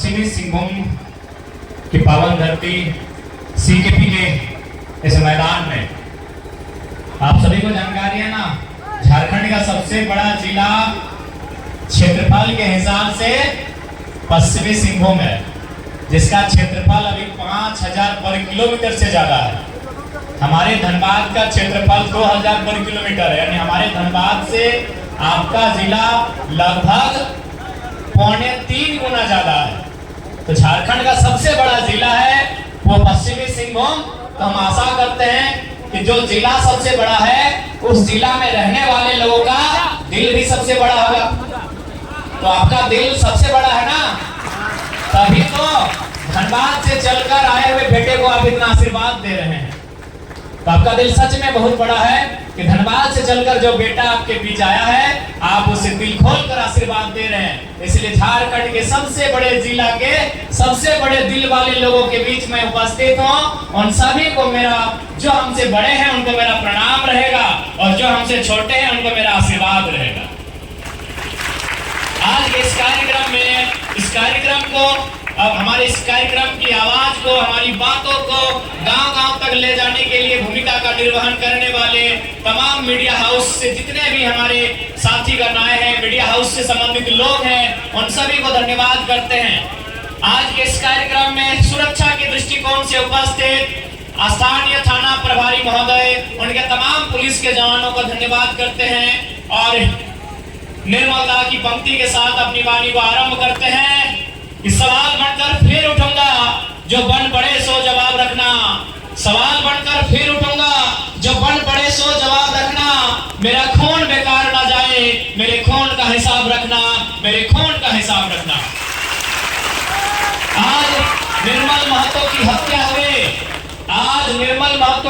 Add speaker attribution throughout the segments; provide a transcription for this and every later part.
Speaker 1: पश्चिमी सिंहभूम की पावन धरती सीकेपी के इस मैदान में आप सभी को जानकारी है ना, झारखंड का सबसे बड़ा जिला क्षेत्रफल के हिसाब से पश्चिमी सिंहभूम है, जिसका क्षेत्रफल अभी 5000 वर्ग किलोमीटर से ज्यादा है। हमारे धनबाद का क्षेत्रफल 2000 वर्ग किलोमीटर है, यानी हमारे धनबाद से आपका जिला लगभग 2.25 गुना ज्यादा है। तो झारखंड का सबसे बड़ा जिला है वो पश्चिमी सिंहभूम। तो हम आशा करते हैं कि जो जिला सबसे बड़ा है उस जिला में रहने वाले लोगों का दिल भी सबसे बड़ा होगा। तो आपका दिल सबसे बड़ा है ना, तभी तो धनबाद से चलकर आए हुए बेटे को आप इतना आशीर्वाद दे रहे हैं। तो आपका दिल सच में बहुत बड़ा है कि धनबाद से चलकर जो बेटा आपके बीच आया है, आप उसे दिल खोलकर आशीर्वाद दे रहे हैं। इसलिए झारखंड के सबसे बड़े जिला के सबसे बड़े दिल वाले लोगों के बीच में उपस्थित हूं। उन सभी को मेरा, जो हमसे बड़े हैं उनको मेरा प्रणाम रहेगा और जो हमसे छोटे हैं उनको मेरा आशीर्वाद रहेगा। आज के इस कार्यक्रम को अब हमारे इस कार्यक्रम की आवाज को, हमारी बातों को गांव-गांव तक ले जाने के लिए भूमिका का निर्वहन करने वाले तमाम मीडिया हाउस से जितने भी हमारे साथीगण आए हैं, मीडिया हाउस से संबंधित लोग हैं, उन सभी को धन्यवाद करते हैं। आज के इस कार्यक्रम में सुरक्षा के दृष्टिकोण से उपस्थित स्थानीय थाना प्रभारी महोदय, उनके तमाम पुलिस के जवानों को धन्यवाद करते हैं और निर्मलता की पंक्ति के साथ अपनी वाणी को आरंभ करते हैं। इस सवाल बनकर फिर उठूंगा, जो बन पड़े सो जवाब रखना। सवाल बनकर फिर उठूंगा, जो बन पड़े सो जवाब रखना। मेरा खून बेकार ना जाए, मेरे खून का हिसाब रखना, मेरे खून का हिसाब रखना। आज निर्मल महतो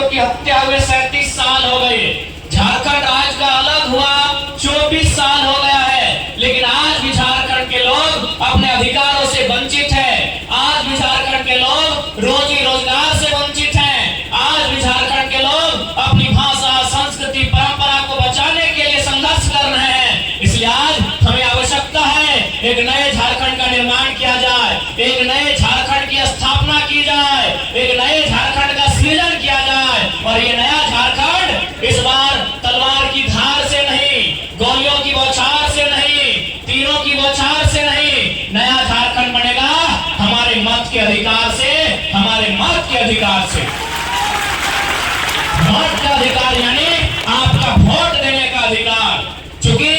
Speaker 1: की हत्या हुए 37 साल हो गए। झारखंड राज्य का अलग हुआ 24 साल हो गया है, लेकिन आज भी झारखंड के लोग अपने अधिकारों से वंचित हैं। आज भी झारखंड के लोग रोजी रोजगार से वंचित हैं। आज भी झारखंड के लोग अपनी भाषा, संस्कृति, परंपरा को बचाने के लिए संघर्ष कर रहे हैं। इसलिए आज हमें आवश्यकता है एक नए झारखंड का निर्माण किया जाए, एक नए झारखंड की स्थापना की जाए, एक नए झारखंड का सृजन किया जाए। और ये नया झारखंड इस बार तलवार की धार से नहीं, गोलियों की बौछार से नहीं, तीरों की बौछार से नहीं, नया झारखंड बनेगा हमारे मत के अधिकार से, हमारे मत के अधिकार से। वोट का अधिकार यानी आपका वोट देने का अधिकार। चूंकि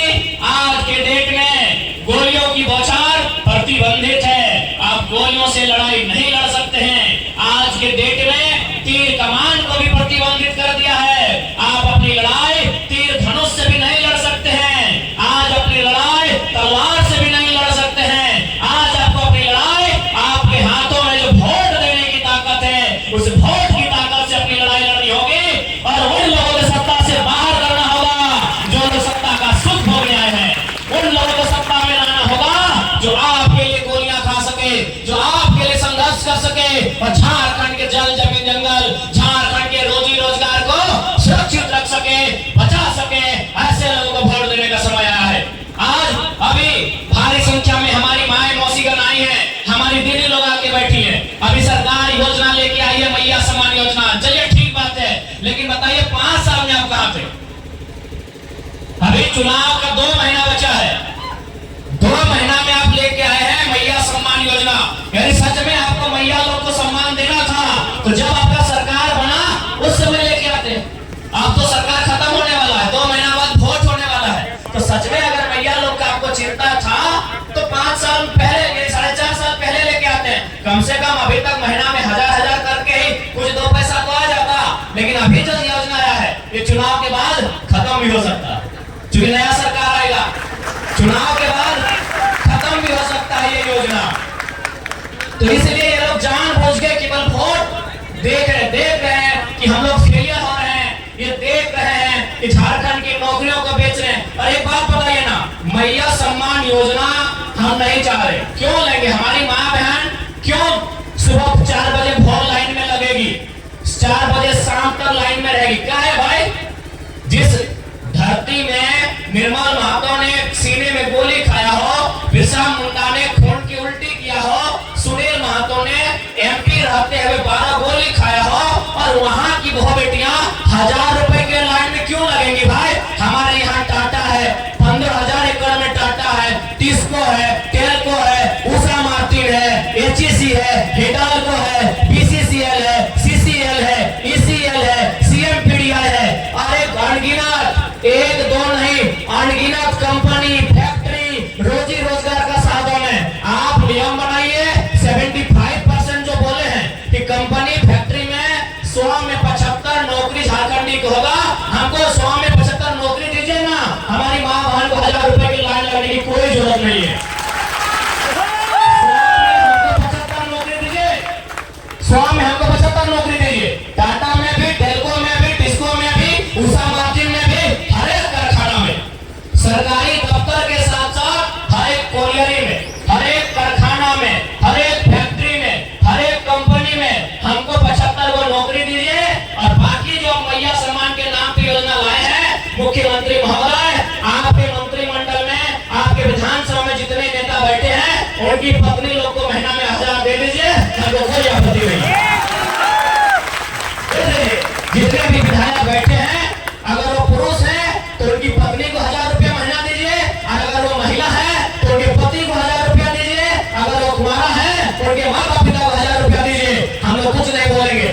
Speaker 1: आज के डेट में गोलियों की बौछार प्रतिबंधित है, आप गोलियों से लड़ाई नहीं लड़ सकते हैं। आज के डेट में तीर कमान को भी प्रतिबंधित कर दिया है। आप अपनी लड़ाई तीर धनुष से भी नहीं लड़ सकते हैं। आज अपनी लड़ाई तलवार से भी नहीं लड़ सकते हैं। आज आपको अपनी लड़ाई आपके हाथों में जो वोट देने की ताकत है, उस वोट की ताकत से अपनी लड़ाई लड़नी होगी और उन लोगों को सत्ता से बाहर करना होगा जो लोग सत्ता का सुख भोगने आए हैं। उन लोगों को सत्ता में लाना होगा जो आपके लिए गोलियां खा सके, जो आपके लिए संघर्ष कर सके और झारखंड के जल जमीन जंगल, झारखंड के रोजी रोजगार को सुरक्षित रख सके, बचा सके। ऐसे लोगों को वोट देने का समय आया है। आज अभी भारी संख्या में हमारी माए मौसीगण आई है, हमारी दीदी लोग आके बैठी है। अभी सरकार योजना लेके आई है, मैया सम्मान योजना। चलिए ठीक बात है, लेकिन बताइए 5 साल में आप कहां थे? अभी चुनाव का 2 महीना बचा है, 2 महीना में आप लेके आए हैं मैया सम्मान योजना। यानी सच में आपको मैया लोग को सम्मान देना था तो जब आपका सरकार बना उस समय लेके आते। अब तो सरकार खत्म होने वाला है, 2 महीना बाद वोट होने वाला है। तो सच में अगर मैया लोग का आपको चिंता था तो 5 साल पहले, 4.5 साल पहले लेके आते हैं। कम से कम अभी तक महीना में 1000 करके ही कुछ 2 पैसा तो आ जाता। लेकिन अभी जो योजना आया है ये चुनाव के बाद खत्म भी हो सकता है, क्योंकि नया सरकार आएगा। चुनाव के बाद खत्म भी हो सकता है ये योजना। तो इसलिए ये लोग जानबूझ के केवल वोट देख रहे हैं कि हम लोग फेलियर हो रहे हैं, ये देख रहे हैं कि झारखंड की नौकरियों को बेच रहे हैं। और एक बात बताइए ना, मैया सम्मान योजना हम नहीं चाह रहे। क्यों लेंगे? हमारी माँ बहन क्यों सुबह 4 बजे वोट लाइन में लगेगी, 4 बजे शाम तक लाइन में रहेगी? क्या है भाई? जिस धरती में निर्मल महतो ने सीने में गोली खाया हो, बिरसा मुंडा ने खून की उल्टी किया हो, और वहां की बहु बेटियां 1000 रुपए के लाइन में क्यों लगेंगी भाई? हमारे यहाँ टाटा है, 15,000 एकड़ में टाटा है, टिस्को है, टेल्को है, उषा मार्टिन है, एचईसी है, हिंडाल्को है, बीसीसीएल है, सीसीएल है, ईसीएल है, सीएमपीडीआई है। अरे अनगिनत, एक दो नहीं, अनगिनत कंपनी, फैक्ट्री, रोजी रोजगार का साधन है। आप नियम बनाइए। 75% जो बोले हैं कि कंपनी फैक्ट्री में 100 में 75 नौकरी झारखंडी को होगा, हमको 100 में 75 नौकरी दीजिए ना। हमारी माँ बहन को 1000 रुपए की लाइन लगने की कोई जरूरत नहीं है। 100 में हमको 75 नौकरी दीजिए। टाटा में भी, टेल्को में भी, टिस्को में भी, उषा मार्टिन में भी, हर एक कारखाना में, सरकारी दफ्तर के साथ साथ हर एक कोरियरी में, हर एक कारखाना में, हर एक फैक्ट्री में, हर एक कंपनी में हमको 75 को नौकरी दीजिए। और बाकी जो मैया सम्मान के नाम की योजना लाए हैं मुख्यमंत्री महोदय, आपके मंत्रिमंडल में, आपके विधानसभा में जितने नेता बैठे हैं उनकी पत्नी लोग को महीना में 1000 दे दीजिए, हमको कोई आपत्ति नहीं है। जितने भी विधायक बैठे हैं अगर वो पुरुष है तो उनकी पत्नी को 1000 रुपया महीना दीजिए, और अगर वो महिला है तो उनके पति को 1000 रुपया दीजिए, अगर वो कुमारा है तो उनके माता पिता को 1000 रुपया दीजिए। हम लोग कुछ नहीं बोलेंगे।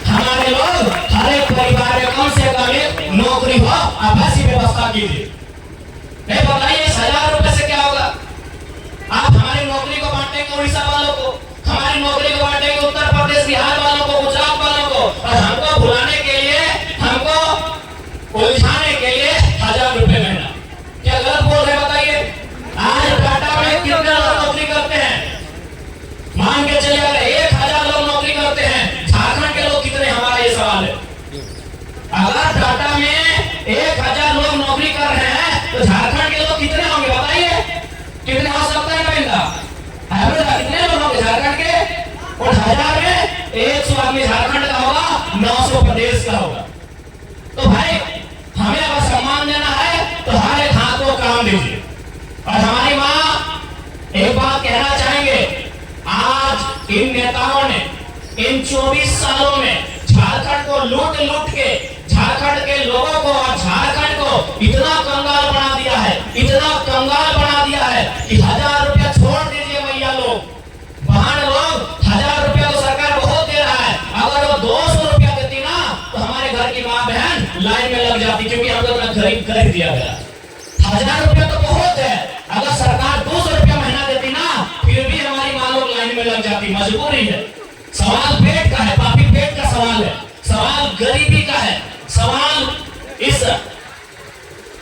Speaker 1: हमारे लोग हर एक परिवार में कम से कम एक नौकरी हो, आप ऐसी व्यवस्था कीजिए। नहीं बताइए 1000 रुपए से क्या होगा? आप हमारी नौकरी को बांटेंगे उड़ीसा वालों को, हमारी नौकरी को बांटेंगे उत्तर प्रदेश बिहार वालों को, गुजरात वालों को, और हमको भुलाने के लिए, हमको उलझाने के लिए 1000 रुपए महीना। क्या गलत बोल रहे बताइए? आज टाटा में कितने लोग नौकरी करते हैं? मान के चलिए अगर 1000 लोग नौकरी करते हैं, झारखंड के लोग कितने? हमारा ये सवाल है। अगर टाटा में 1000 लोग नौकरी कर रहे हैं तो झारखंड के लोग कितने होंगे बताइए? कितने हो सकते हैं कविता? कितने लोग होंगे झारखंड के? और 1000 में 100 आदमी झारखंड का होगा, 900 प्रदेश का होगा। तो भाई हमें अगर सम्मान देना है तो हर एक हाथ को काम दीजिए। और हमारी माँ एक बात कहना चाहेंगे, आज इन नेताओं ने इन 24 सालों में झारखंड को लूट लूट के झारखंड के लोगों को और झारखंड को इतना कंगाल बना दिया है, इतना कंगाल बना दिया है कि 1000 रुपया छोड़ दीजिए मैया लोग, बहन लोग, 1000 रुपया तो सरकार बहुत दे रहा है। अगर वो 200 रुपया देती ना तो हमारे घर की माँ बहन लाइन में लग जाती, क्योंकि हम लोग खरीद दिया गया। 1000 रुपया तो बहुत है, अगर सरकार 200 रुपया महीना देती ना फिर भी हमारी माँ लोग लाइन में लग जाती। मजबूरी है। सवाल पेट का है, पापी पेट का सवाल है, सवाल गरीबी का है, सवाल इस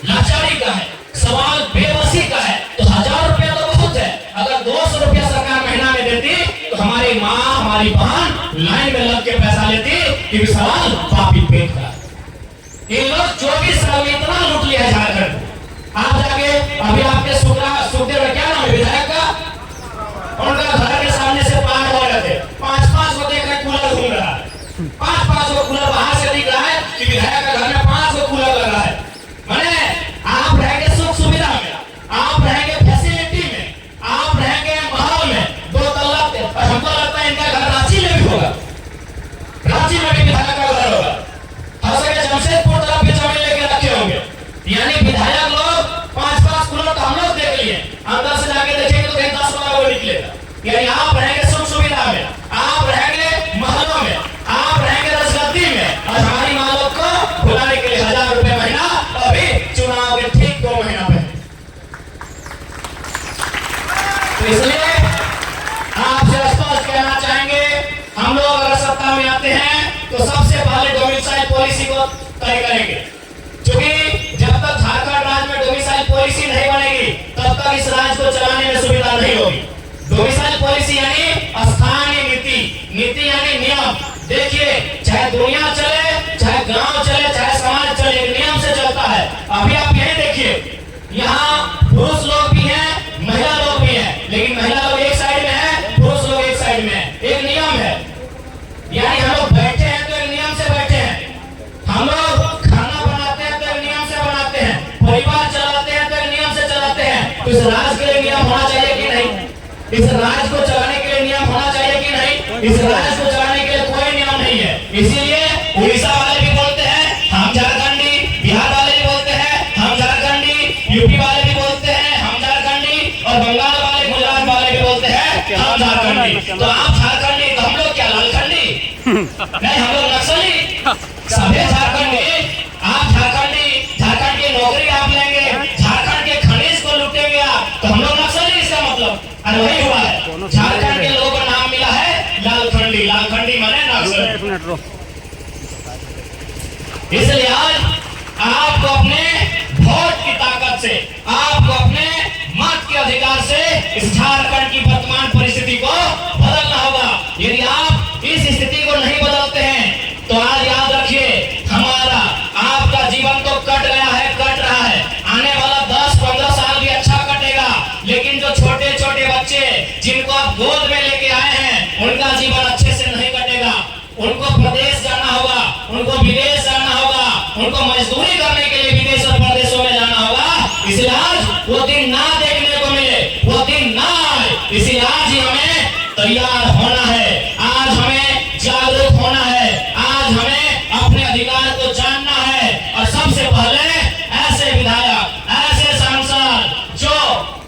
Speaker 1: लाचारी का है, सवाल बेबसी का है। तो 1000 रुपया तो बहुत है, अगर 200 रुपया सरकार महीना में देती तो हमारी माँ, हमारी बहन लाइन में लग के पैसा लेती। ये भी सवाल पापी पेट का। ये लोग 24 साल में इतना लूट लिया है झारखंड। आप जाके अभी आपके सुखदेव क्या नाम है विधायक का, उनका घर के सामने से पार हो रहे थे, 5-5 को देख रहे कूलर घूम रहा है, 5-5 को कूलर बाहर से दिख रहा है कि विधायक का घर में 5 को कूलर लगा है। माने आप रहेंगे सुख सुविधा में, आप रहेंगे फैसिलिटी में, आप रहेंगे माहौल में, 2 तल्ला। और हमको लगता है इनका घर रांची में भी होगा, रांची में भी विधायक का घर होगा, हो सके जमशेदपुर तरफ के जमीन लेके रखे होंगे। यानी विधायक लोग 5-5 कूलर तो हम लोग देख लिए, अंदर से जाके देखेंगे तो 10-12 वो निकलेगा। यानी आप रहेंगे सुख सुविधा में, आप रहेंगे महलों में, आप रहेंगे रसगद्दी में, और हमारी माँ लोग को भुलाने के लिए 1000 रुपए महीना, अभी चुनाव के ठीक 2 महीना पहले। तो इसलिए आपसे स्पष्ट कहना चाहेंगे, हम लोग अगर सत्ता में आते हैं तो सबसे पहले डोमिसाइल पॉलिसी को तय करेंगे, क्योंकि जब तक झारखंड राज्य में डोमिसाइल पॉलिसी नहीं बनेगी तब तक इस राज्य को चलाने में सुविधा नहीं होगी। डोमिसाइल पॉलिसी यानी स्थानीय नीति, नीति यानी नियम। देखिए चाहे दुनिया चले, चाहे गांव चले, चाहे समाज चले, एक नियम से चलता है। अभी आप यही देखिए, यहाँ पुरुष लोग भी हैं, महिला लोग भी हैं, लेकिन महिला लोग एक साइड में है, पुरुष लोग एक साइड में है। एक नियम है, यानी हम लोग बैठे हैं तो एक नियम से बैठे हैं, हम लोग खाना बनाते हैं तो एक नियम से बनाते हैं, परिवार चलाते हैं तो एक नियम से चलाते हैं। तो इस राज्य के लिए नियम होना चाहिए कि नहीं? इस राज्य को चलाने के लिए नियम होना चाहिए कि नहीं? इस राज्य को चलाने के लिए कोई नियम नहीं है। इसीलिए उड़ीसा वाले भी बोलते हैं हम झारखंडी, बिहार वाले भी बोलते हैं हम झारखंडी, यूपी वाले भी बोलते हैं हम झारखंडी, और बंगाल वाले, गुजरात वाले भी बोलते हैं हम झारखंडी। तो आप झारखंडी तो हम लोग क्या लालखंडी? नहीं, हम लोग नक्सली, सभी झारखंडी। आप झारखंडी, झारखंड की नौकरी आप लेंगे, झारखंड के खनिज को लूटेंगे आप, तो हम लोग नक्सली, इसका मतलब अरे वही हुआ है। झारखंड के लोगों को नाम मिला है लालखंडी, लालखंडी माने नक्सली। इसलिए आज आपको अपने वोट की ताकत से, आपको अपने मत के अधिकार से इस झारखंड की वर्तमान परिस्थिति को बदलना होगा। यदि आप इस स्थिति को नहीं बदलते हैं तो आज याद रखिए, हमारा आपका जीवन तो कट गया है, कट रहा है, आने वाला 10-15 साल भी अच्छा कटेगा, लेकिन जो छोटे छोटे बच्चे जिनको आप गोद में लेके आए हैं उनका जीवन अच्छे से नहीं कटेगा। उनको प्रदेश जाना होगा, उनको विदेश जाना होगा, उनको मजदूरी करने के लिए विदेश और प्रदेशों में जाना होगा। इसलिए आज वो दिन ना देखने को मिले, वो दिन ना आए, इसलिए आज ही हमें तैयार होना है, आज हमें जागरूक होना है, आज हमें अपने अधिकार को जानना है। और सबसे पहले ऐसे विधायक, ऐसे सांसद जो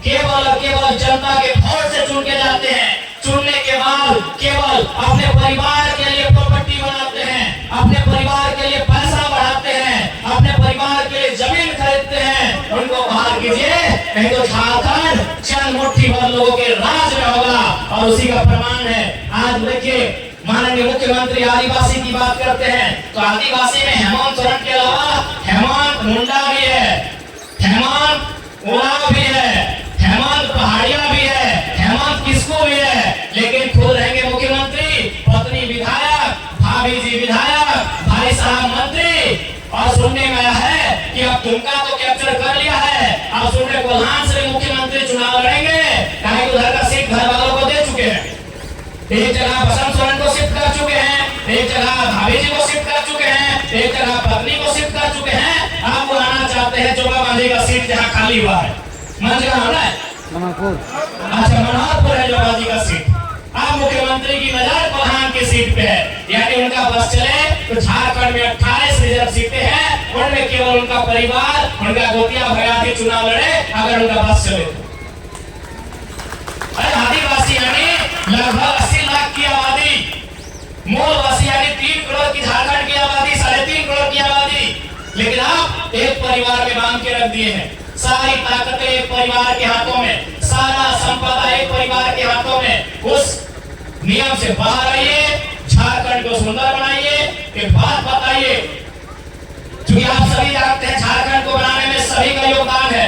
Speaker 1: केवल और केवल जनता के वोट से चुन के जाते हैं, चुनने के बाद केवल अपने परिवार के लिए प्रॉपर्टी बनाते हैं, अपने परिवार के लिए पैसा बढ़ाते हैं, अपने परिवार के लिए जमीन खरीदते हैं, उनको बाहर कीजिए, नहीं तो झारखंड चंद मुट्ठी भर लोगों के राज में होगा। और उसी का प्रमाण है, आज देखिए माननीय मुख्यमंत्री आदिवासी की बात करते हैं, तो आदिवासी में हेमंत सोरेन के अलावा हेमंत मुंडा भी है, हेमंत उरांव भी है, हेमंत पहाड़िया भी है, हेमंत किसको भी है, लेकिन खुद रहेंगे मुख्यमंत्री, पत्नी विधायक, भाभी जी विधायक, भाई साहब मंत्री। और सुनने में आया है कि अब तुमका तो कैप्चर कर लिया है, अब सुनने कोल्हान से मुख्यमंत्री चुनाव लड़ेंगे, कहीं उधर का सीट घर वालों को दे चुके हैं, एक जगह बसंत सोरेन को शिफ्ट कर चुके हैं, एक जगह भाभी जी को शिफ्ट कर चुके हैं, एक जगह पत्नी को शिफ्ट कर चुके हैं। आप वो आना चाहते हैं चोबा बांधी का सीट जहाँ खाली हुआ है, मंजगा होना है अच्छा मनोहरपुर है जोबाजी का सीट, अब मुख्यमंत्री की नजर कोल्हान की सीट पे है, यानी उनका बस चले तो झारखंड में 28 रिजर्व सीटें हैं, उनमें केवल उनका परिवार, उनका गोतिया भगाती चुनाव लड़े अगर उनका बस चले। अरे आदिवासी यानी लगभग 80 लाख की आबादी, मूलवासी यानी 3 करोड़ की झारखंड की आबादी, 3.5 करोड़ की आबादी, लेकिन आप एक परिवार में बांध के रख दिए हैं। सारी ताकतें एक परिवार के हाथों में, सारा संपदा एक परिवार के हाथों में। उस नियम से बाहर आइए, झारखंड को सुंदर बनाइए। एक बात बताइए, क्योंकि आप सभी जानते हैं झारखंड को बनाने में सभी का योगदान है।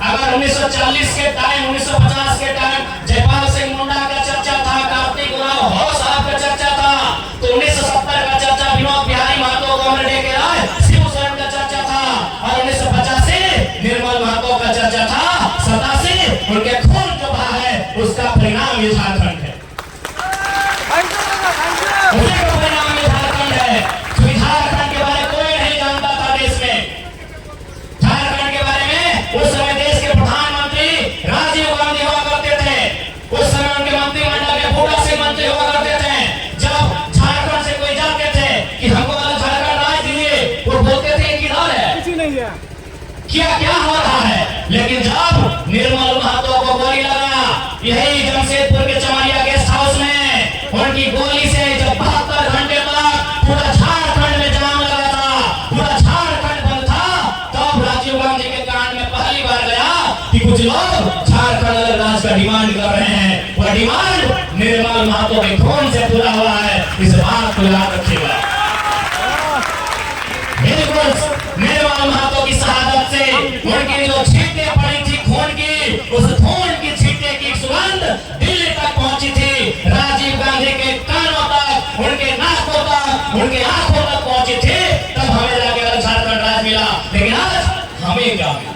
Speaker 1: अगर 1940 के टाइम, 1950 के टाइम जयपाल सिंह मुंडा का चर्चा था, कार्तिक उरांव हो साहब का चर्चा था, तो 1970 का चर्चा विनोद बिहारी महतो को हमने लेके आए, शिव सोरेन का चर्चा था, और 1985 निर्मल महतो का चर्चा था, 87 उनके खून जो बहा है उसका परिणाम ये झारखंड है, उसी का परिणाम ये झारखंड है। क्योंकि झारखंड के बारे में कोई नहीं जानता था देश में। झारखंड के बारे में उस समय देश के प्रधानमंत्री राजीव गांधी हुआ करते थे, उस समय उनके मंत्रिमंडल में बूढ़ा सिंह मंत्री हुआ करते थे। जब झारखंड से कोई जाते थे कि हमको झारखंड राज दीजिए, वो बोलते थे किधर है, क्या क्या हो रहा है। लेकिन जब निर्मल महतो को गोली लगा, यही जमशेदपुर के चमरिया गेस्ट हाउस में उनकी गोली से जब 72 घंटे तक पूरा झारखंड में जाम लगा था, पूरा झारखंड बंद था, तब राजीव गांधी के कान में पहली बार गया कि कुछ लोग झारखंड अलग राज का डिमांड कर रहे हैं। वह डिमांड निर्मल महतो के खून से पूरा हुआ है, इस बात को याद रखिएगा। निर्मल महतो की शहादत से उनकी जो छींटे पड़ी थी खून की, उस खून की छींटे की सुगंध दिल्ली तक पहुंची थी, राजीव गांधी के कानों तक, उनके नाकों तक, उनके आंखों तक पहुंची थी, तब हमें जाके झारखंड राज मिला। लेकिन आज हमें क्या मिला?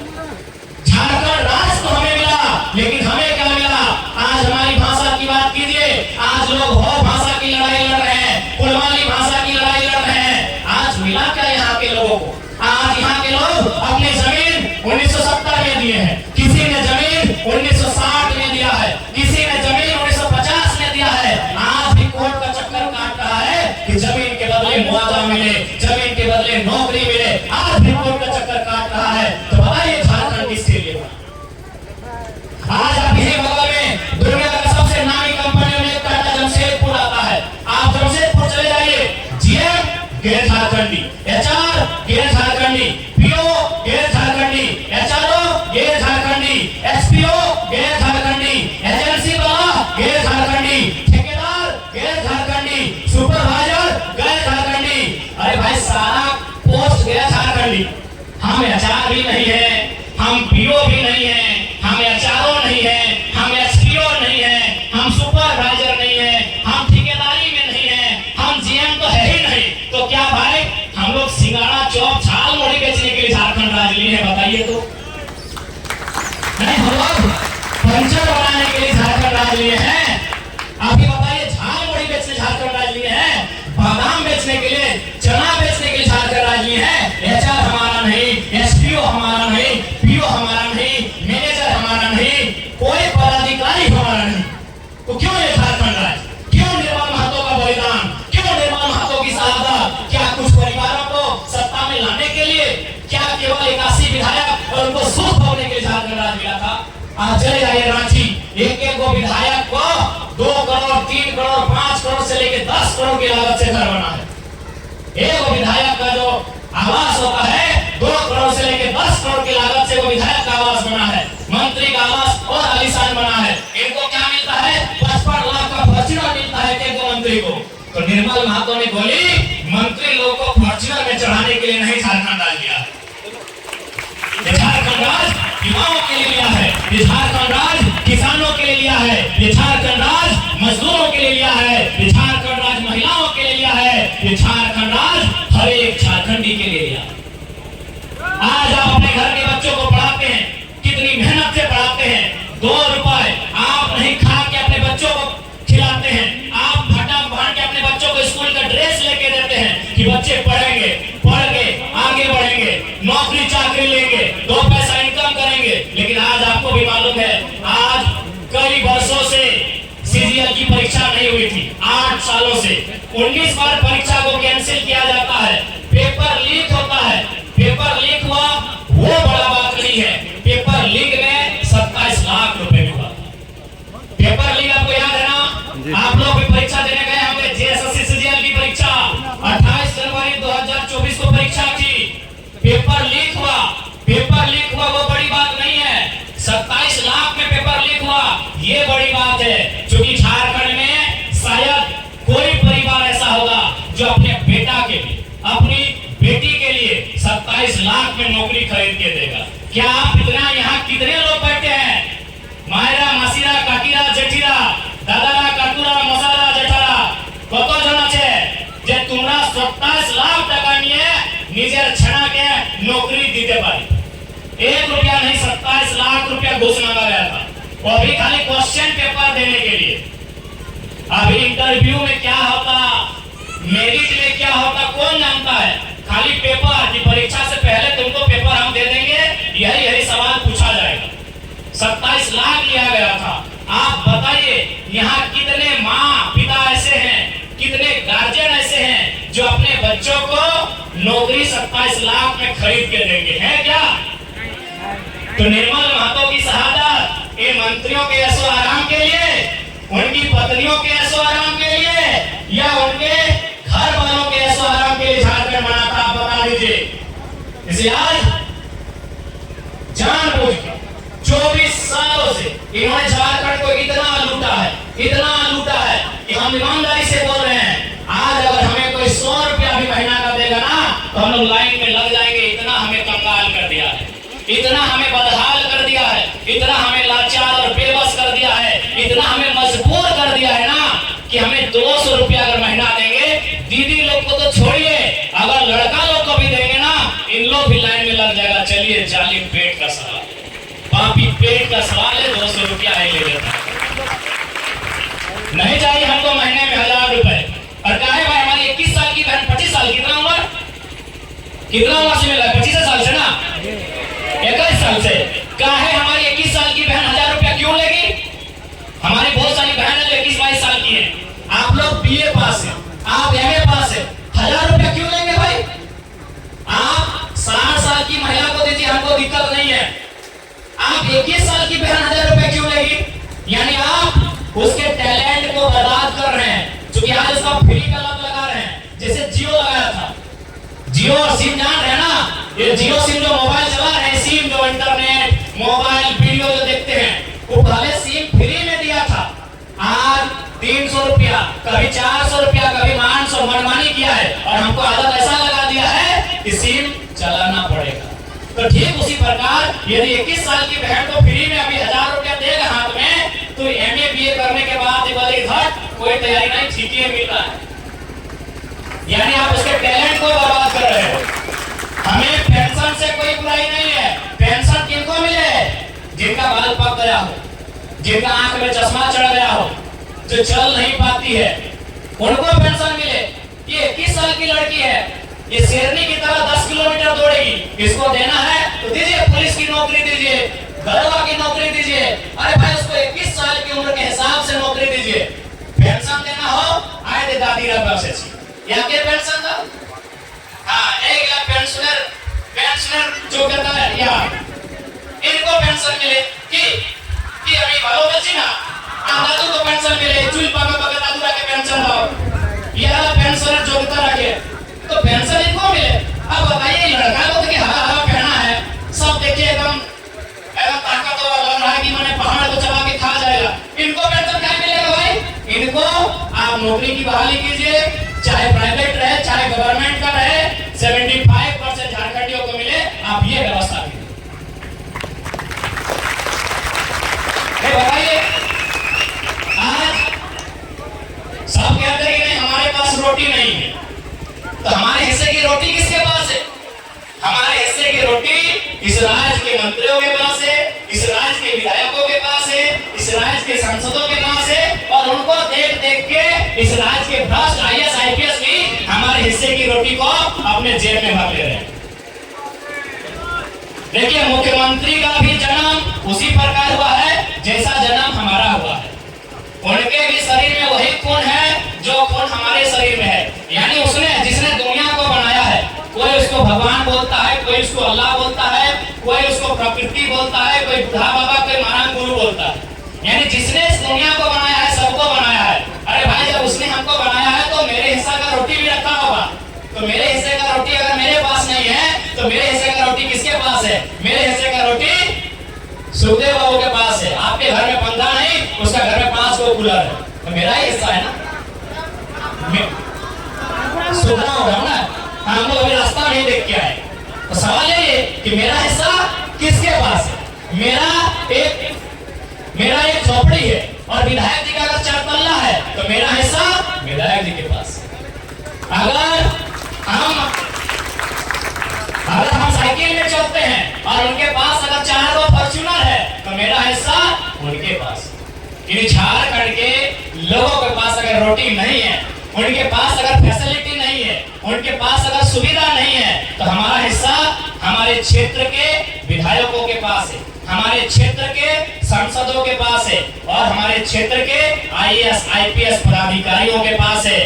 Speaker 1: झारखंड राज तो हमें मिला, लेकिन हमें क्या मिला? आज हमारी भाषा की बात कीजिए, आज लोग हो भाषा की लड़ाई लड़ रहे हैं, कुलवाली भाषा की लड़ाई लड़ रहे हैं। आज मिला क्या यहाँ के लोगों को? आज यहाँ के लोग अपनी जमीन 1970 में दिए हैं, किसी ने जमीन 1960 में दिया है, किसी ने जमीन 1950 में दिया है। आज भी कोर्ट का चक्कर काट रहा है कि जमीन के बदले थानेदार भी नहीं है, हम पीओ भी नहीं है, हम एचआरओ नहीं है, हम एसपीओ नहीं है, हम सुपरवाइजर नहीं है, हम ठेकेदारी में नहीं है, हम जीएम तो है ही नहीं। तो क्या भाई हम लोग सिंगाड़ा चौक छाल मोड़ी बेचने के लिए झारखंड राज्य लिए हैं? बताइए तो। नहीं, हम लोग पंचर बनाने के लिए झारखंड राज्य लिए हैं? अभी बताइए, झाल मोड़ी बेचने झारखंड राज्य लिए हैं? बादाम बेचने के लिए, चना बेचने के लिए झारखंड राज्य लिए हैं? एचआर हमारा नहीं, एसपीओ हमारा नहीं, पीओ हमारा नहीं, मैनेजर हमारा नहीं, कोई पदाधिकारी हमारा नहीं। तो क्यों ये झारखंड राज्य? क्यों निर्मल महतो का बलिदान? क्यों निर्मल महतो की शहादत? क्या कुछ परिवारों को सत्ता में लाने के लिए? क्या केवल 81 विधायक और उनको सुख भोगने के लिए झारखंड राज्य मिला था? आज चले जाइए रांची, एक एक को विधायक को 2 करोड़, 3 करोड़, 5 करोड़ से लेकर 10 करोड़ की लागत से घर बना है। एक विधायक का जो आवास होता है 2 करोड़ से लेकर 10 करोड़ की लागत से वो विधायक का आवास बना है, मंत्री का आवास और आलीशान बना है। इनको क्या मिलता है? 55 लाख का फॉर्च्यूनर मिलता है एक मंत्री को। तो निर्मल महतो ने बोली मंत्री लोग को फॉर्च्यूनर में चढ़ाने के लिए नहीं झारखंड डाल दिया। झारखंड राज युवाओं के लिए लिया है, ये झारखंड राज किसानों के लिए लिया है, ये झारखंड राज मजदूरों के लिए लिया है, ये झारखंड राज महिलाओं के लिए लिया है, ये झारखंड राज हर एक झारखंडी के लिए लिया। आज आप अपने घर के बच्चों को पढ़ाते हैं, कितनी मेहनत से पढ़ाते हैं। 2 रुपए आप नहीं खा के अपने बच्चों को खिलाते हैं, आप भट्टा बांध के अपने बच्चों को स्कूल का ड्रेस लेके देते हैं कि बच्चे पढ़ेंगे, पढ़ के आगे बढ़ेंगे, नौकरी चाकरी लेंगे, 2 पैसा इनकम करेंगे। लेकिन आज आपको भी मालूम है, आज कई वर्षों से सीजीएल की परीक्षा नहीं हुई थी, 8 सालों से 19 बार परीक्षा को कैंसिल किया जाता है, पेपर लीक होता है। पेपर लीक हुआ वो बड़ा बात नहीं है, पेपर लीक में 27 लाख रुपए हुआ। पेपर लीक आपको याद है ना? आप लोग भी परीक्षा देने गए होंगे, जेएसएससी सीजीएल की परीक्षा 28 जनवरी 2024 को परीक्षा की, पेपर लीक हुआ। पेपर लीक हुआ वो बड़ी बात नहीं है, 27 लाख में पेपर लीक हुआ ये बड़ी बात है। क्योंकि झारखंड में शायद कोई परिवार ऐसा होगा जो अपने बेटा के लिए, अपनी बेटी के लिए 27 लाख में नौकरी खरीद के देगा। क्या आप इतना यहाँ कितने लोग बैठे हैं? मायरा, मासीरा, काकीरा, जेठीरा, दादारा, काकुरा, मसारा, जेठारा कत जन আছে যে তোমরা 27 लाख টাকা নিয়ে নিজের ছানাকে नौकरी দিতে পারি? 1 रुपया नहीं, 27 लाख रुपया घूस मांगा गया था, वो भी खाली क्वेश्चन पेपर देने के लिए। अभी इंटरव्यू में क्या होता, मेरिट में क्या होता कौन जानता है? खाली पेपर की परीक्षा से पहले तुमको पेपर हम दे देंगे, यही सवाल पूछा जाएगा। 27 लाख लिया गया था। आप बताइए यहाँ कितने माँ पिता ऐसे हैं, कितने गार्जियन ऐसे हैं जो अपने बच्चों को नौकरी 27 लाख में खरीद के देंगे? है क्या? तो निर्मल महतो की शहादत ये मंत्रियों के ऐशो आराम के लिए, उनकी पत्नियों के ऐशो आराम के लिए, या उनके घर वालों के ऐशो आराम के लिए झारखंड बना था? आप बता दीजिए। इसलिए आज जानबूझकर 24 सालों से इन्होंने झारखंड को इतना लूटा है, इतना लूटा है कि हम ईमानदारी से बोल रहे हैं, आज अगर हमें कोई 100 रुपया भी महीना का देगा ना तो हम लोग लाइन में लग जाएंगे। इतना हमें कंगाल कर दिया है, इतना हमें बदहाल कर दिया है, इतना हमें लाचार और बेबस कर दिया है, इतना हमें मजबूर कर दिया है ना कि हमें 200 रुपया अगर महीना देंगे, दीदी लोग को तो छोड़िए, अगर लड़का लोग को भी देंगे ना, इन लोग भी लाइन में लग जाएगा। चलिए, जालिम पेट का सवाल, पापी पेट का सवाल है, 200 रुपया है ले लेता है। नहीं चाहिए हमको महीने में 1000 रुपए। और कहा है भाई हमारी 21 साल की बहन 25 साल, कितना उम्र से मिला? 25 साल से ना, 21 साल से। कहा है हमारी 21 साल की बहन 1000 रुपया क्यों लेगी? हमारी बहुत सारी बहन है जो 21-22 साल की है। आप लोग बीए पास है, आप एमए पास है, 1000 रुपया क्यों लेंगे भाई? आप 60 साल की महिला को दीजिए, हमको दिक्कत नहीं है। आप 21 साल की बहन 1000 रुपया क्यों लेगी? यानी आप उसके टैलेंट को बर्बाद कर रहे हैं। क्योंकि आज उसका फ्री का लाभ लगा रहे हैं, जैसे जियो लगाया था। जियो और सिम जान रहे हैं ना, ये जियो सिम जो मोबाइल चला रहे हैं, सिम जो इंटरनेट, मोबाइल, वीडियो जो देखते हैं, वो पहले सिम फ्री में दिया था। आज 300 रुपया, कभी 400 रुपया, कभी 500 मनमानी किया है और हमको आदत ऐसा लगा दिया है कि सिम चलाना पड़ेगा। तो ठीक उसी प्रकार यदि 21 साल की बहन को फ्री में अभी 1000 रुपया देगा हाथ में, तो एमए बीए करने के बाद कोई तैयारी नहीं, ठीक ही मिल रहा है। यानी आप उसके टैलेंट को बर्बाद कर रहे हो। हमें पेंशन से कोई बुराई नहीं है। पेंशन किनको मिले? जिनका बाल पक गया हो, जिनका आंख में चश्मा चढ़ गया हो, जो चल नहीं पाती है, उनको पेंशन मिले। ये 21 साल की लड़की है, ये शेरनी की तरह 10 किलोमीटर दौड़ेगी। इसको देना है तो दीजिए, पुलिस की नौकरी दीजिए, दरोगा की नौकरी दीजिए। अरे भाई उसको 21 साल की उम्र के हिसाब से नौकरी दीजिए। पेंशन देना हो, आए दे दादी रब से या के पेंशन दो। हाँ, एक लाख पेंशनर जो कहता है या इनको पेंशन मिले कि अभी भालो बची ना दादू को पेंशन मिले, चुल पका दादू के पेंशन दो। यह पेंशनर जोग्यता रखे तो पेंशन इनको मिले। अब बताइए लड़का को देखिए हवा पहना है, सब देखिए एकदम ताकतवर लग रहा है कि मैंने पहाड़ को चबा के खा जाएगा। इनको पेंशन क्या मिलेगा भाई? इनको आप नौकरी की बहाली कीजिए, चाहे प्राइवेट रहे चाहे गवर्नमेंट का रहे, 75% झारखंडियों को मिले। आप ये व्यवस्था कीजिए। बताइए, आज सब कहते हैं कि नहीं हमारे पास रोटी नहीं है, तो हमारे हिस्से की रोटी किसके पास है? हमारे हिस्से की रोटी इस राज्य के मंत्रियों के पास है, इस राज्य के विधायकों के पास है, इस राज्य के सांसदों के पास है। और उनको देख देख के इस राज्य के भ्रष्ट IAS IPS भी हमारे हिस्से की रोटी को अपने जेब में भर ले रहे हैं। देखिए, मुख्यमंत्री का भी जन्म उसी प्रकार हुआ है जैसा जन्म हमारा हुआ है। उनके भी शरीर में वही खून है जो खून हमारे शरीर में है। यानी जिसने दुनिया को बनाया है, कोई उसको भगवान बोलता है, कोई उसको अल्लाह बोलता है, कोई उसको प्रकृति बोलता है, कोई बुढ़ा बाबा, कोई महान गुरु बोलता है। यानी जिसने इस दुनिया को बनाया है, सबको बनाया है। अरे भाई, जब उसने हमको बनाया है तो मेरे हिस्सा का रोटी भी रखा होगा। तो मेरे हिस्से का रोटी अगर मेरे पास नहीं है तो मेरे हिस्से का रोटी किसके पास है? मेरे हिस्से का रोटी सुखदेव बाबू के पास है। आपके घर में 15 नहीं, उसका घर में 5 गो कूलर है, तो मेरा ही हिस्सा है ना। सुखना होगा ना, हम लोग अभी रास्ता नहीं देख के आए। तो सवाल ये कि मेरा हिस्सा किसके पास है? मेरा एक झोपड़ी है और विधायक जी का अगर 4 तल्ला है तो मेरा हिस्सा विधायक जी के पास है। अगर हम साइकिल में चलते हैं और उनके पास अगर 4 गो फॉर्च्यूनर है तो मेरा हिस्सा उनके पास। इन झारखंड के लोगों के पास अगर रोटी नहीं है, उनके पास अगर फैसिलिटी नहीं है, उनके पास अगर सुविधा नहीं है, तो हमारा हिस्सा हमारे क्षेत्र के विधायकों के पास है, हमारे क्षेत्र के सांसदों के पास है और हमारे क्षेत्र के IAS IPS पदाधिकारियों के पास है।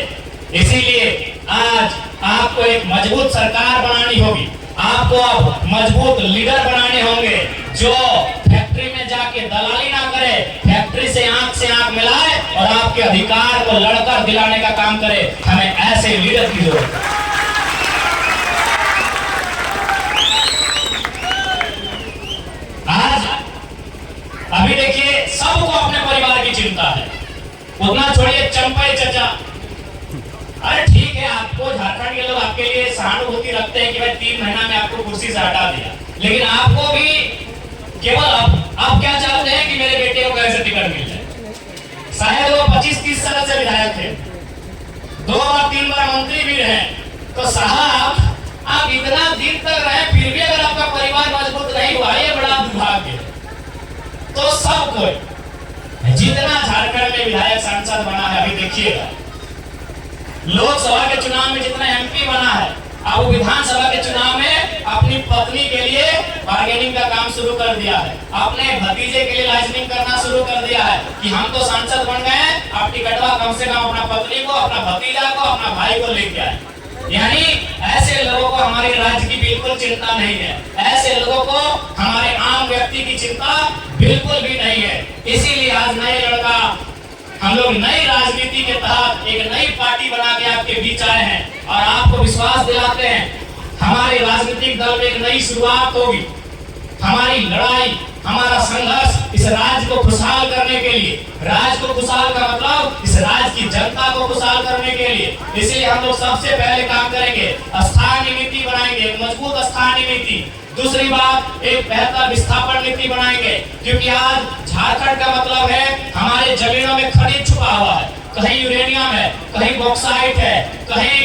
Speaker 1: इसीलिए आज आपको एक मजबूत सरकार बनानी होगी, आपको अब मजबूत लीडर बनाने होंगे जो फैक्ट्री में जाके दलाली ना करे, फैक्ट्री से आंख मिलाए और आपके अधिकार को लड़कर दिलाने का काम करे। हमें ऐसे लीडर की जरूरत है। आज अभी देखिए, सबको अपने परिवार की चिंता है। उतना छोड़िए चंपई चचा, अरे ठीक है, आपको झारखंड के लोग आपके लिए सहानुभूति रखते हैं कि भाई 3 महीना में आपको कुर्सी से हटा दिया, लेकिन आपको भी केवल आप क्या चाहते हैं कि मेरे बेटे को कैसे टिकट मिल जाए। शायद वो 25-30 साल से विधायक थे, 2 और 3 बार मंत्री भी रहे। तो साहब, आप इतना दिन तक रहे, फिर भी अगर आपका परिवार मजबूत नहीं हुआ, ये बड़ा दुर्भाग्य है। तो सब कोई जितना झारखंड में विधायक सांसद बना है, अभी देखिएगा लोकसभा के चुनाव में जितना MP बना है, अब वो विधानसभा के चुनाव में अपनी पत्नी के लिए बार्गेनिंग का काम शुरू कर दिया है, अपने भतीजे के लिए लाइजनिंग करना शुरू कर दिया है कि हम तो सांसद बन गए, आप टिकटवा कम से कम अपना पत्नी को, अपना भतीजा को, अपना भाई को लेके आए। यानी ऐसे लोगों को हमारे राज्य की बिल्कुल चिंता नहीं है, ऐसे लोगों को हमारे आम व्यक्ति की चिंता बिल्कुल भी नहीं है। इसीलिए आज नए लड़का हम लोग नई राजनीति के तहत एक नई पार्टी बना के आपके बीच आए हैं और आपको विश्वास दिलाते हैं हमारे राजनीतिक दल में एक नई शुरुआत होगी। हमारी लड़ाई, हमारा संघर्ष इस राज्य को खुशहाल करने के लिए, राज्य को खुशहाल का मतलब इस राज्य की जनता को खुशहाल करने के लिए। इसलिए हम लोग सबसे पहले काम करेंगे, स्थानीय नीति बनाएंगे, एक मजबूत स्थानीय नीति। दूसरी बात, एक बेहतर विस्थापन नीति बनाएंगे, क्योंकि आज झारखंड का मतलब है हमारे जमीनों में खनिज छुपा हुआ है, कहीं यूरेनियम है, कहीं बॉक्साइट है, कहीं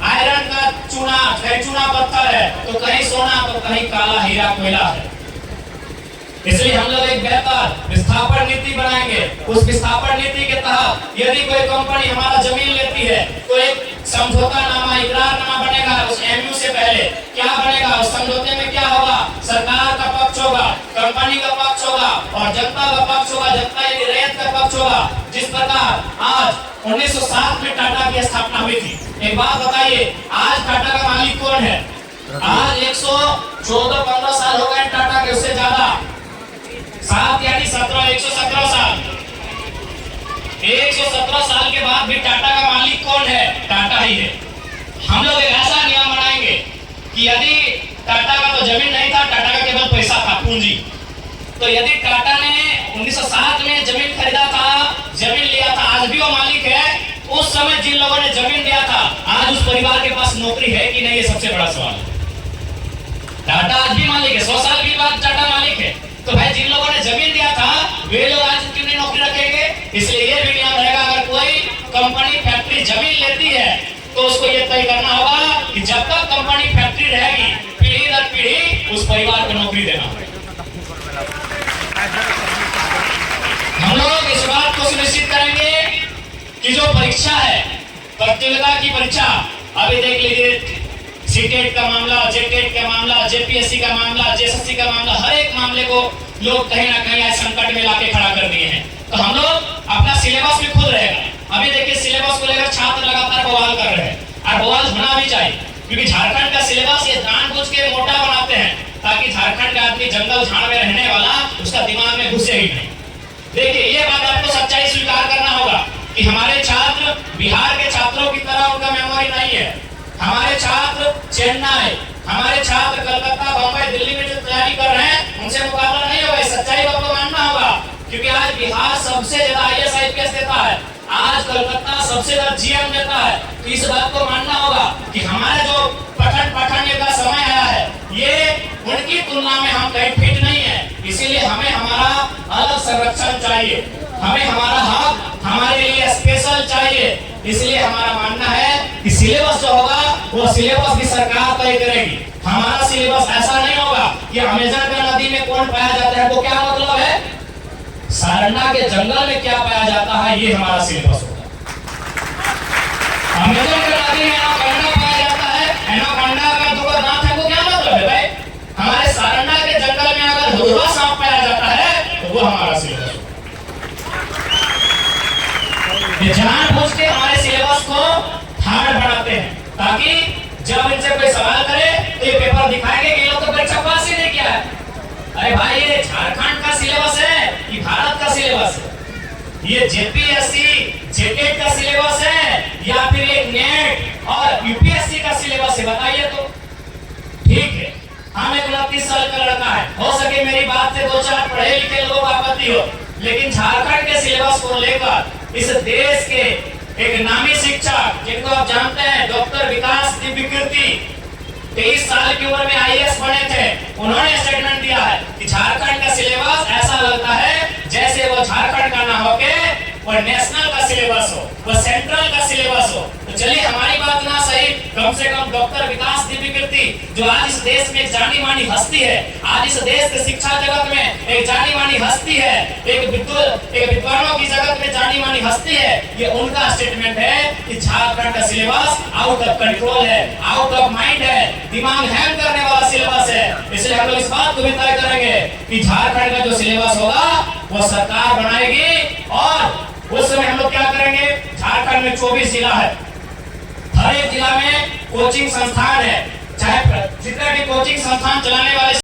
Speaker 1: आयरन का चूना, कहीं चूना पत्थर है, तो कहीं सोना, तो कहीं काला हीरा कोयला है। इसलिए हम लोग एक बेहतर विस्थापन नीति बनाएंगे। उस विस्थापन नीति के तहत यदि कोई कंपनी हमारा जमीन लेती है तो एक समझौतानामा, इकरारनामा बनेगा। उस एमयू से पहले क्या बनेगा, उस समझौते में क्या होगा, सरकार का पक्ष होगा, कंपनी का पक्ष होगा और जनता का पक्ष होगा, जनता यानी रैयत का पक्ष होगा। जिस प्रकार आज 1907 में टाटा की स्थापना हुई थी। एक बात बताइए, आज टाटा का मालिक कौन है? आज 114-15 साल हो गए टाटा के, उससे ज्यादा 7 यानी 117 साल। 117 साल के बाद भी टाटा का मालिक कौन है? टाटा ही है। हम लोग एक ऐसा नियम बनाएंगे कि यदि टाटा का तो जमीन नहीं था, टाटा का केवल पैसा था, पूंजी। तो यदि टाटा ने 1907 में जमीन खरीदा था, जमीन लिया था, आज भी वो मालिक है। उस समय जिन लोगों ने जमीन दिया था, आज उस परिवार के पास नौकरी है कि नहीं, ये सबसे बड़ा सवाल है। टाटा आज भी मालिक है, 100 साल के बाद टाटा मालिक है। तो भाई जिन लोगों ने जमीन दिया था वे लोग आज क्यों नहीं नौकरी रखेंगे? इसलिए ये भी नियम रहेगा, अगर कोई कंपनी फैक्ट्री जमीन लेती है तो उसको ये तय करना होगा कि जब तक कंपनी फैक्ट्री रहेगी, पीढ़ी दर पीढ़ी उस परिवार को नौकरी देना। हम लोग इस बात को सुनिश्चित करेंगे कि जो परीक्षा है, प्रतियोगिता की परीक्षा, अभी देख लीजिए सीटेट का मामला, जेटेट का मामला, जेपीएससी का मामला, जेएसएससी का मामला, हर एक मामले को लोग कहीं ना कहीं आज संकट में लाके खड़ा कर दिए हैं। तो हम लोग अपना सिलेबस भी खुद रहेगा। अभी देखिए सिलेबस को लेकर छात्र लगातार बवाल कर रहे हैं और बवाल होना भी चाहिए, क्योंकि झारखंड का सिलेबस ये जानबूझ के मोटा बनाते हैं ताकि झारखंड का आदमी जंगल झाड़ में रहने वाला उसका दिमाग में घुसे ही नहीं। देखिए ये बात आपको सच्चाई स्वीकार करना होगा कि हमारे छात्र बिहार के छात्रों की तरह उनका मेमोरी नहीं है। हमारे छात्र चेन्नई, हमारे छात्र कलकत्ता, बम्बई, दिल्ली में जो तैयारी कर रहे हैं उनसे मुकाबला नहीं होगा। सच्चाई को आपको मानना होगा, क्योंकि आज बिहार सबसे ज्यादा IAS IPS देता है, आज कलकत्ता सबसे ज्यादा GM देता है। तो इस बात को मानना होगा कि हमारे जो पठन का समय आया है ये उनकी तुलना में हम कहीं फिट नहीं है। इसीलिए हमें हमारा अलग संरक्षण चाहिए, हमें हमारा हक हमारे लिए स्पेशल चाहिए। इसलिए हमारा मानना है कि सिलेबस जो होगा वो सिलेबस भी सरकार तय करेगी। हमारा सिलेबस ऐसा नहीं होगा कि अमेज़न का नदी में कौन पाया जाता है, तो क्या मतलब है, सारंडा के जंगल में क्या पाया जाता है, ये हमारा सिलेबस होगा। अमेज़न का नदी में एनाकोंडा पाया जाता है, एनाकोंडा का दो दांत है, वो क्या मतलब है भाई? हमारे सारंडा के जंगल में अगर धुआं सांप पाया जाता है तो वो हमारा सिलेबस होगा। ये जानबूझ के हमारे सिलेबस को हार्ड बनाते हैं ताकि जब इनसे कोई सवाल करे तो ये पेपर दिखाएंगे कि लोग तो परीक्षा पास ही नहीं किया है। अरे भाई ये झारखंड का सिलेबस है कि भारत का सिलेबस है? ये जेपीएससी जेटेट का सिलेबस है या फिर एक नेट और यूपीएससी का सिलेबस है? बताइए तो। ठीक है, हम एक 29 साल का लड़का है, हो सके मेरी बात से 2-4 पढ़े लिखे लोगों को आपत्ति हो, लेकिन झारखंड के सिलेबस को लेकर इस देश के एक नामी शिक्षक जिनको आप जानते हैं, डॉक्टर विकास दिव्यकीर्ति, 23 साल की उम्र में IAS बने थे, उन्होंने स्टेटमेंट दिया है कि झारखंड का सिलेबस ऐसा लगता है जैसे वो झारखंड का ना होके वो नेशनल का सिलेबस हो, वो सेंट्रल का सिलेबस हो। तो चलिए हमारी बात ना सही, कम से कम डॉक्टर विकास दिव्यकीर्ति जो आज इस देश में एक जानी मानी हस्ती है, आज इस देश के शिक्षा जगत में एक जानी मानी हस्ती है, एक विद्वानों की जगत में जानी मानी हस्ती है, ये उनका स्टेटमेंट है कि झारखंड का सिलेबस आउट ऑफ कंट्रोल है, आउट ऑफ माइंड है, दिमाग हैंग करने वाला सिलेबस है। इसलिए हम लोग इस बात को भी तय करेंगे कि झारखंड का जो सिलेबस होगा वो सरकार बनाएगी। और उस समय हम लोग क्या करेंगे, झारखंड में 24 जिला है, हर एक जिला में कोचिंग संस्थान है, चाहे जितने भी कोचिंग संस्थान चलाने वाले